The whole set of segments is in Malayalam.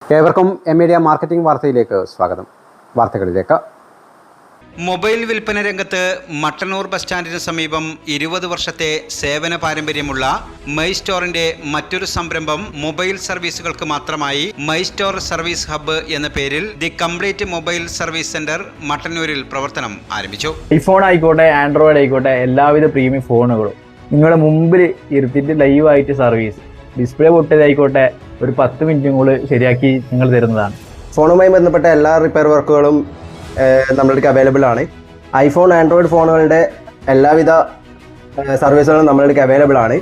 ഏവർക്കും മീഡിയ മാർക്കറ്റിംഗ് വാർത്തയിലേക്ക് സ്വാഗതം. വാർത്തകളിലേക്ക്. മൊബൈൽ വിൽപ്പന രംഗത്ത് മട്ടന്നൂർ ബസ് സ്റ്റാൻഡിന് സമീപം 20 വർഷത്തെ സേവന പാരമ്പര്യമുള്ള മൈ സ്റ്റോറിന്റെ മറ്റൊരു സംരംഭം മൊബൈൽ സർവീസുകൾക്ക് മാത്രമായി മൈ സ്റ്റോർ സർവീസ് ഹബ്ബ് എന്ന പേരിൽ the complete mobile service centre മട്ടന്നൂരിൽ പ്രവർത്തനം ആരംഭിച്ചു. ഐഫോൺ ആയിക്കോട്ടെ, ആൻഡ്രോയിഡ് ആയിക്കോട്ടെ, എല്ലാവിധ പ്രീമിയം ഫോണുകളും നിങ്ങളുടെ മുമ്പിൽ ഇരുത്തിയിട്ട് ലൈവായിട്ട് സർവീസ്, ഡിസ്പ്ലേ പൊട്ടിയതായിക്കോട്ടെ ഒരു 10 മിനിറ്റിനുള്ളിൽ ശരിയാക്കി നിങ്ങൾ തരുന്നതാണ്. ഫോണുമായി ബന്ധപ്പെട്ട എല്ലാ റിപ്പയർ വർക്കുകളും നമ്മൾക്ക് അവൈലബിൾ ആണ്. ഐഫോൺ, ആൻഡ്രോയിഡ് ഫോണുകളുടെ എല്ലാവിധ സർവീസുകളും നമ്മൾക്ക് അവൈലബിൾ ആണ്.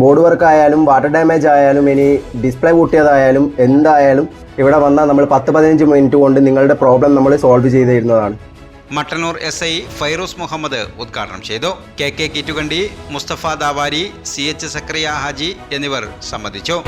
ബോർഡ് വർക്ക് ആയാലും, വാട്ടർ ഡാമേജ് ആയാലും, ഇനി ഡിസ്പ്ലേ പൊട്ടിയതായാലും എന്തായാലും ഇവിടെ വന്നാൽ നമ്മൾ 10-15 മിനിറ്റ് കൊണ്ട് നിങ്ങളുടെ പ്രോബ്ലം നമ്മൾ സോൾവ് ചെയ്ത് തരുന്നതാണ്. മട്ടന്നൂർ SI ഫൈറൂസ് മുഹമ്മദ് ഉദ്ഘാടനം ചെയ്തു. KK കീറ്റുകണ്ടി, മുസ്തഫ ദാവാരി, CH സക്രിയ ഹാജി എന്നിവർ സംബന്ധിച്ചു.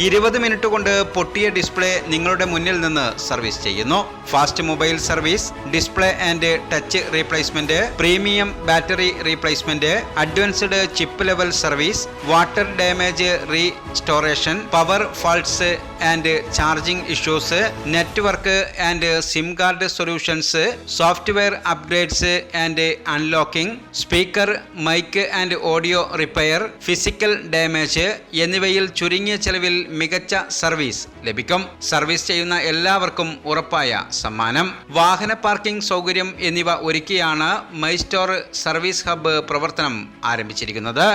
ഇരുപത് മിനിറ്റ് കൊണ്ട് പൊട്ടിയ ഡിസ്പ്ലേ നിങ്ങളുടെ മുന്നിൽ നിന്ന് സർവീസ് ചെയ്യുന്നു. Fast mobile service, display and touch replacement, premium battery replacement, advanced chip level service, water damage restoration, power faults and charging issues, network and SIM card solutions, software upgrades and unlocking, speaker, mic and audio repair, physical damage എന്നിവയിൽ ചുരുങ്ങിയ ചെലവിൽ മികച്ച സർവീസ് ലഭിക്കും. സർവീസ് ചെയ്യുന്ന എല്ലാവർക്കും ഉറപ്പായ സമ്മാനം. വാഹന പാർക്കിംഗ് സൗകര്യം എന്നിവ ഒരുക്കിയാണ് മൈ സ്റ്റോർ സർവീസ് ഹബ്ബ് പ്രവർത്തനം ആരംഭിച്ചിരിക്കുന്നത്.